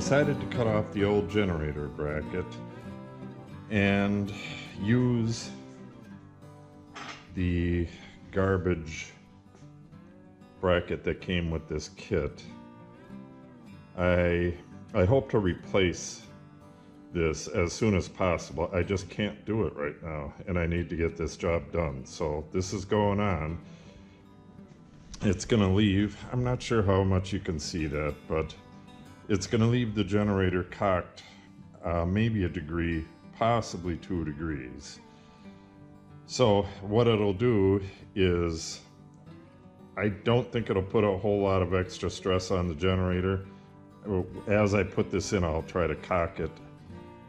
decided to cut off the old generator bracket and use the garbage bracket that came with this kit. I hope to replace this as soon as possible. I just can't do it right now, and I need to get this job done. So this is going on. It's gonna leave, I'm not sure how much you can see that, but it's gonna leave the generator cocked maybe a degree, possibly 2 degrees. So what it'll do is, I don't think it'll put a whole lot of extra stress on the generator. As I put this in, I'll try to cock it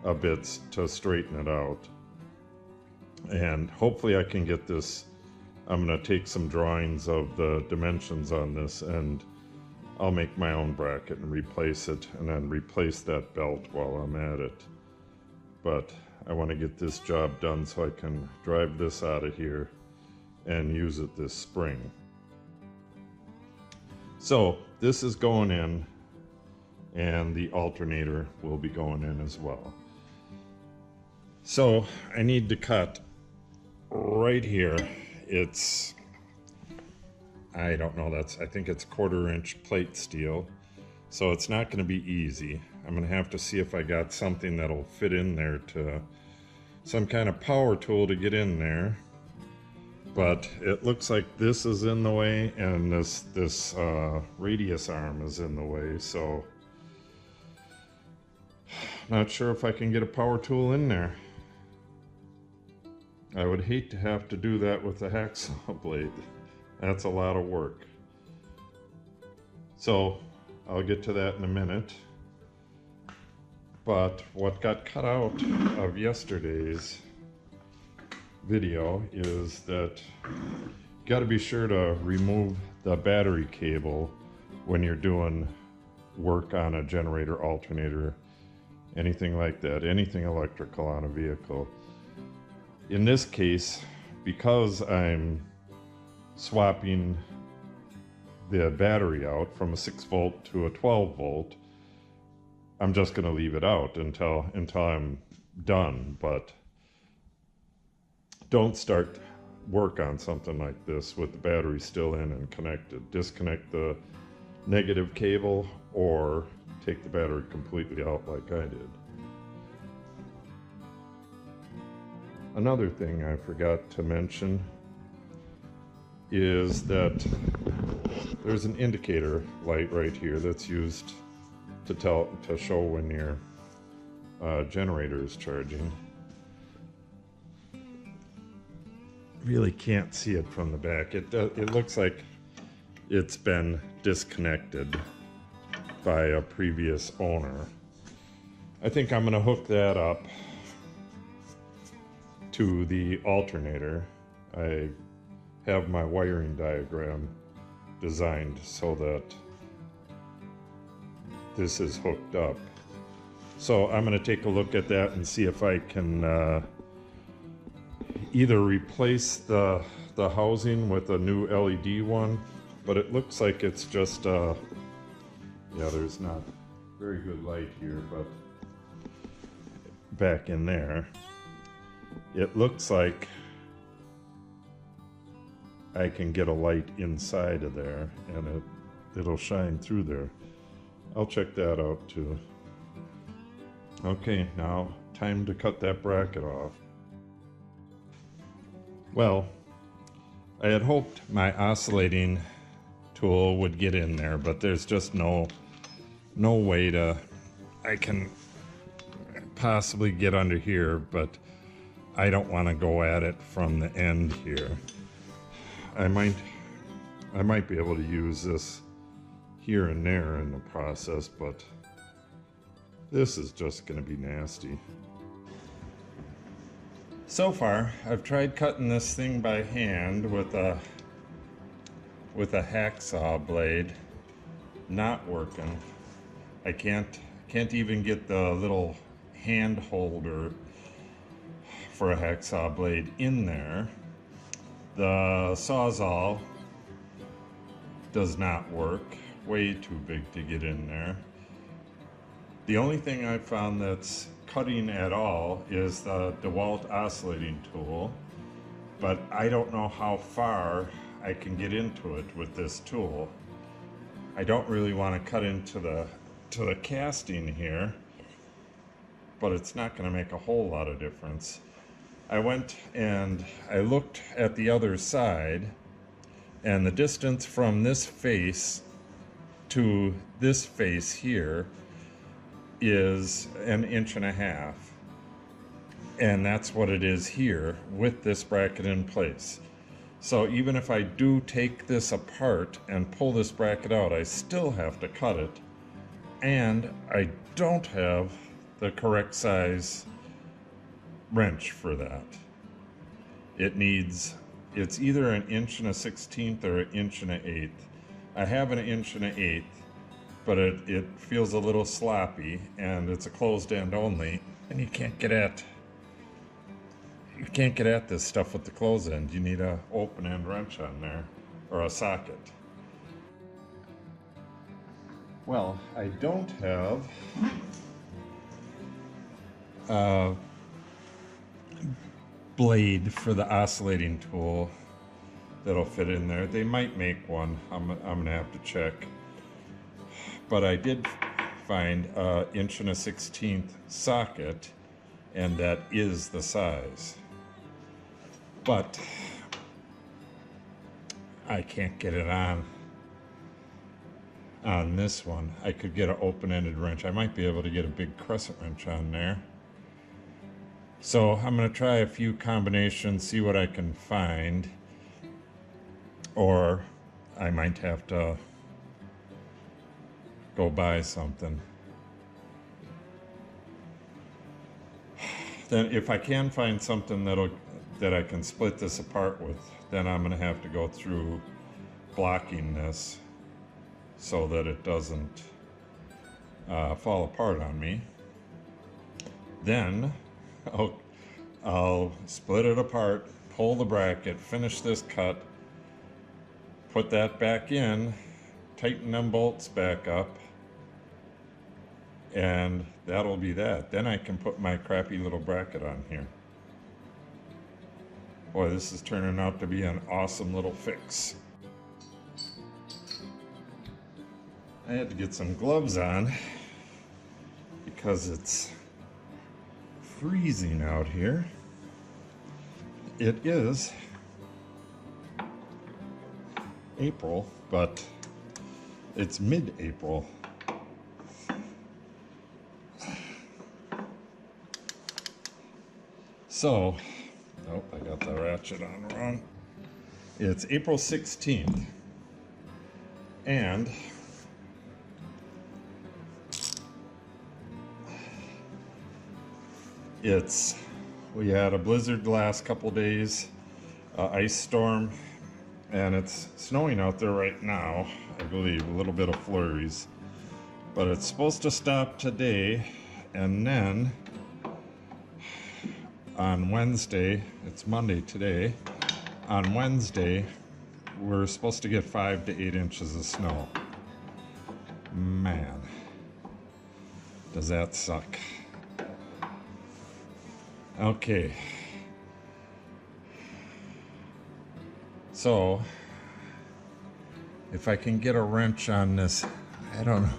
a bit to straighten it out. And hopefully I can get this. I'm going to take some drawings of the dimensions on this, and I'll make my own bracket and replace it, and then replace that belt while I'm at it. But I want to get this job done so I can drive this out of here and use it this spring. So this is going in, and the alternator will be going in as well. So I need to cut right here. It's, I don't know, I think it's 1/4 inch plate steel. So it's not going to be easy. I'm going to have to see if I got something that'll fit in there, to some kind of power tool to get in there. But it looks like this is in the way, and this radius arm is in the way, so not sure if I can get a power tool in there. I would hate to have to do that with a hacksaw blade. That's a lot of work. So I'll get to that in a minute. But what got cut out of yesterday's video is that you got to be sure to remove the battery cable when you're doing work on a generator, alternator, anything like that, anything electrical on a vehicle. In this case, because I'm swapping the battery out from a 6-volt to a 12-volt, I'm just going to leave it out until I'm done. But don't start work on something like this with the battery still in and connected. Disconnect the negative cable or take the battery completely out like I did. Another thing I forgot to mention is that there's an indicator light right here that's used to show when your generator is charging. Really can't see it from the back. It looks like it's been disconnected by a previous owner. I think I'm going to hook that up to the alternator. I have my wiring diagram designed so that this is hooked up. So I'm going to take a look at that and see if I can either replace the housing with a new LED one, but it looks like it's just yeah, there's not very good light here, but back in there it looks like I can get a light inside of there, and it'll shine through there. I'll check that out too. Okay, now time to cut that bracket off. Well, I had hoped my oscillating tool would get in there, but there's just no way I can possibly get under here, but I don't want to go at it from the end here. I might be able to use this here and there in the process, but this is just going to be nasty. So far, I've tried cutting this thing by hand with a hacksaw blade. Not working. I can't even get the little hand holder for a hacksaw blade in there. The Sawzall does not work. Way too big to get in there. The only thing I've found that's cutting at all is the DeWalt oscillating tool, but I don't know how far I can get into it with this tool. I don't really want to cut into the casting here, but it's not going to make a whole lot of difference. I went and I looked at the other side, and the distance from this face to this face here is 1.5 inches, and that's what it is here with this bracket in place. So even if I do take this apart and pull this bracket out, I still have to cut it, and I don't have the correct size wrench for that. It's either 1.16 inches or 1.1 inches. I have 1.1 inches, but it feels a little sloppy, and it's a closed end only, and you can't get at this stuff with the closed end. You need a open end wrench on there, or a socket. Well, I don't have a blade for the oscillating tool that'll fit in there. They might make one. I'm gonna have to check. But I did find a 1.16 inches socket, and that is the size. But I can't get it on this one. I could get an open-ended wrench. I might be able to get a big crescent wrench on there. So I'm going to try a few combinations, see what I can find, or I might have to go buy something. Then if I can find something that I can split this apart with, then I'm going to have to go through blocking this so that it doesn't fall apart on me. Then I'll split it apart, pull the bracket, finish this cut, put that back in, tighten them bolts back up, and that'll be that. Then I can put my crappy little bracket on here. Boy, this is turning out to be an awesome little fix. I had to get some gloves on because it's freezing out here. It is April, but it's mid-April. So, oh, I got the ratchet on wrong. It's April 16th, and we had a blizzard the last couple days, ice storm, and it's snowing out there right now, I believe, a little bit of flurries. But it's supposed to stop today, and then on Wednesday, it's Monday today, on Wednesday, we're supposed to get 5 to 8 inches of snow. Man, does that suck. Okay, so if I can get a wrench on this, I don't know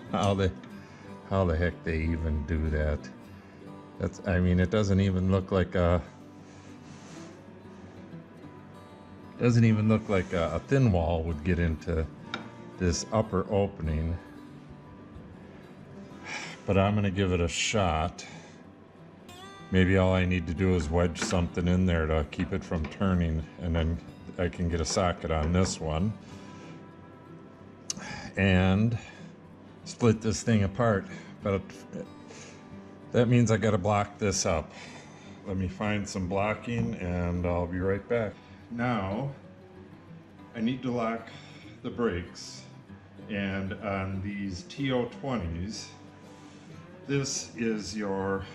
how the heck they even do that. I mean, it doesn't even look like a thin wall would get into this upper opening. But I'm gonna give it a shot. Maybe all I need to do is wedge something in there to keep it from turning, and then I can get a socket on this one and split this thing apart. But that means I gotta block this up. Let me find some blocking and I'll be right back. Now, I need to lock the brakes, and on these TO-20s, this is your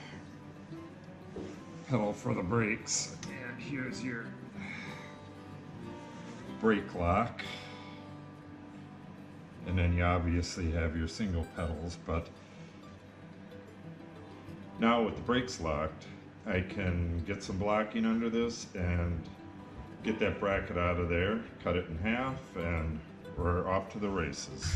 pedal for the brakes, and here's your brake lock, and then you obviously have your single pedals, but Now with the brakes locked, I can get some blocking under this and get that bracket out of there, cut it in half, and we're off to the races.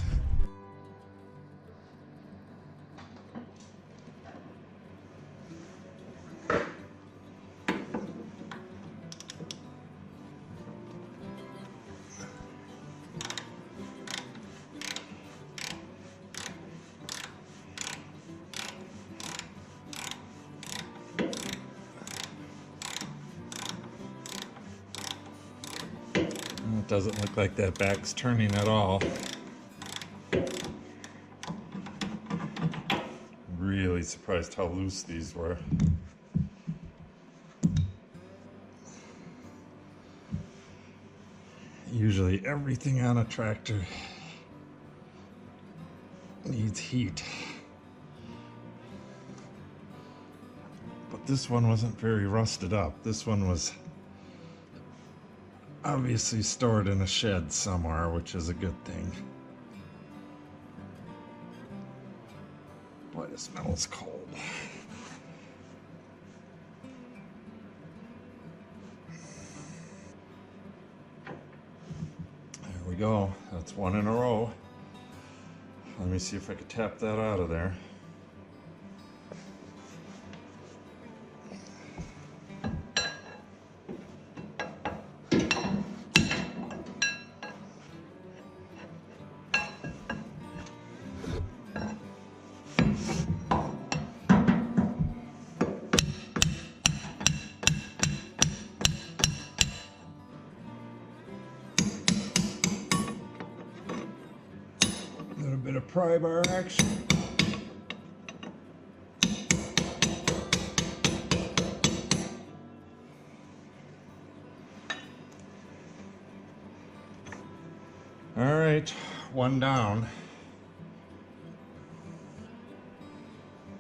It doesn't look like that back's turning at all. Really surprised how loose these were. Usually everything on a tractor needs heat. But this one wasn't very rusted up. This one was obviously stored in a shed somewhere, which is a good thing. Boy, this metal's cold. There we go. That's one in a row. Let me see if I can tap that out of there. Bit of pry bar action. All right, one down.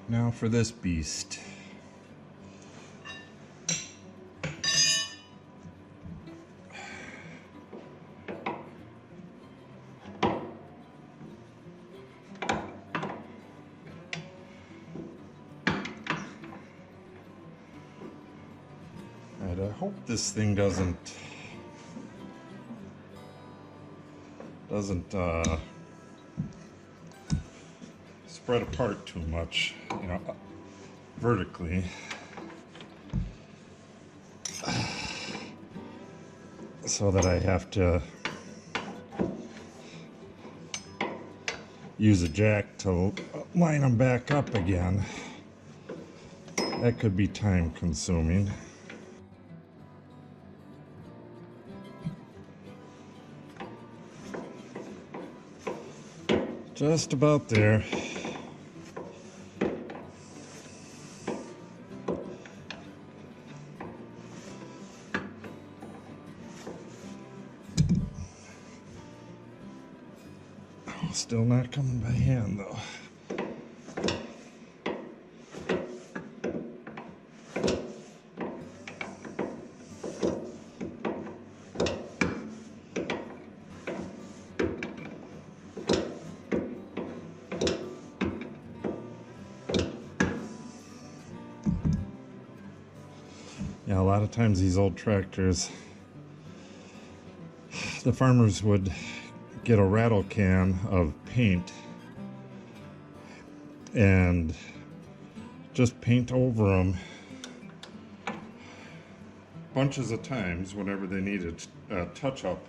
Now for this beast. I hope this thing doesn't spread apart too much, you know, vertically. So that I have to use a jack to line them back up again. That could be time consuming. Just about there. Still not coming by hand though. Yeah, a lot of times these old tractors, the farmers would get a rattle can of paint and just paint over them bunches of times whenever they needed a touch-up.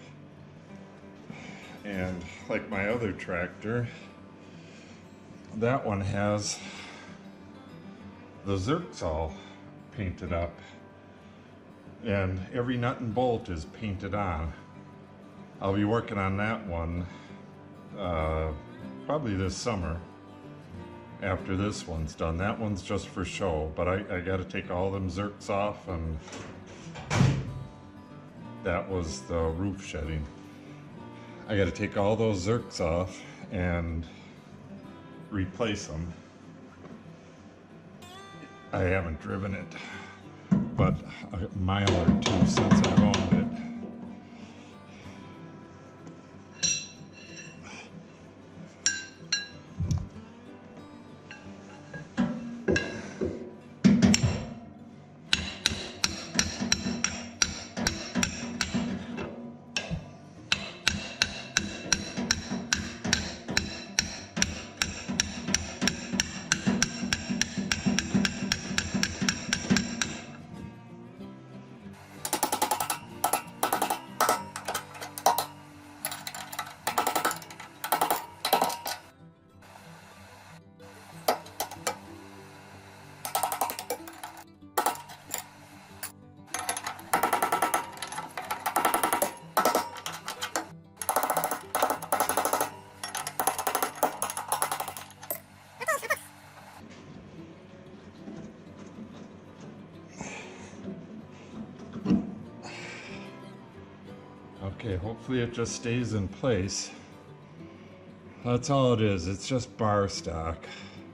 And like my other tractor, that one has the zerks all painted up and every nut and bolt is painted on. I'll be working on that one probably this summer after this one's done. That one's just for show, but I got to take all them zerks off, and that was the roof shedding. I got to take all those zerks off and replace them. I haven't driven it, but a mile or two since I've owned it. Okay, hopefully it just stays in place. That's all it is. It's just bar stock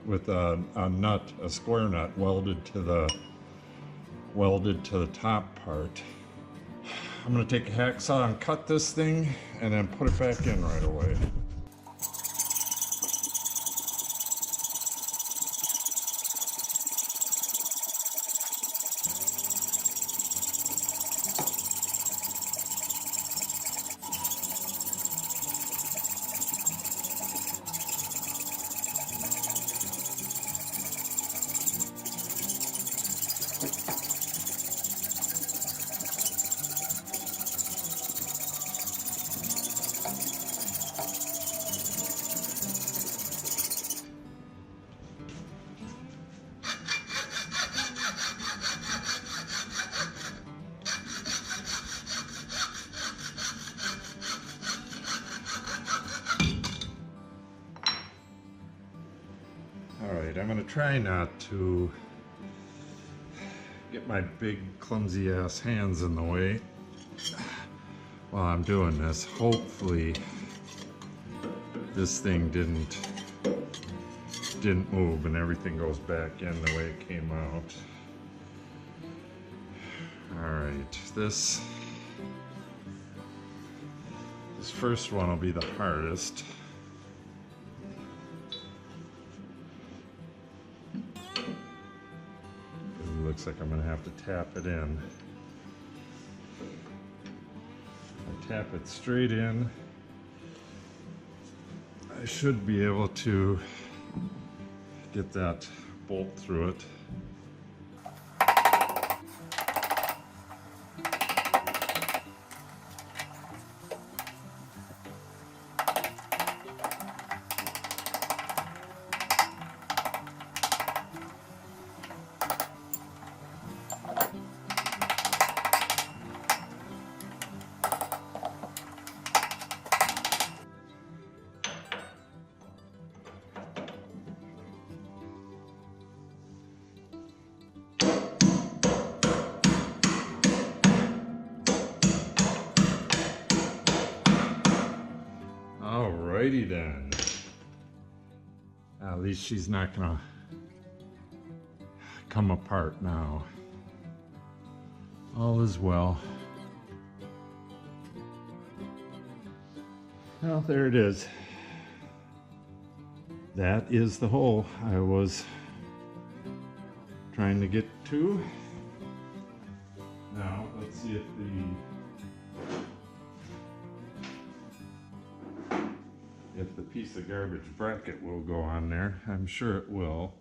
with a nut, a square nut welded to the top part. I'm gonna take a hacksaw and cut this thing and then put it back in right away. Alright, I'm gonna try not to get my big clumsy ass hands in the way while I'm doing this. Hopefully this thing didn't move and everything goes back in the way it came out. Alright, this first one will be the hardest. Looks like I'm gonna have to tap it in. I tap it straight in. I should be able to get that bolt through it. Alrighty then. At least she's not gonna come apart now. All is well. Well, there it is. That is the hole I was trying to get to. Now, let's see if the piece of garbage bracket will go on there. I'm sure it will.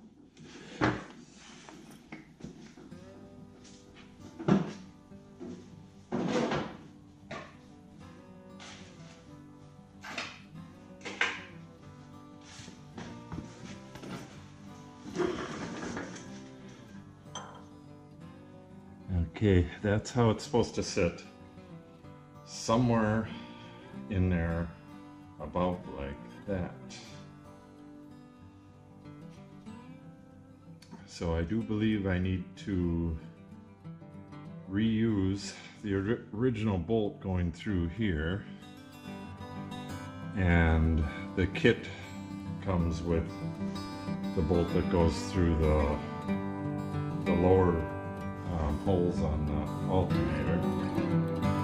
Okay, that's how it's supposed to sit. Somewhere in there, about like that. So I do believe I need to reuse the original bolt going through here, and the kit comes with the bolt that goes through the lower holes on the alternator.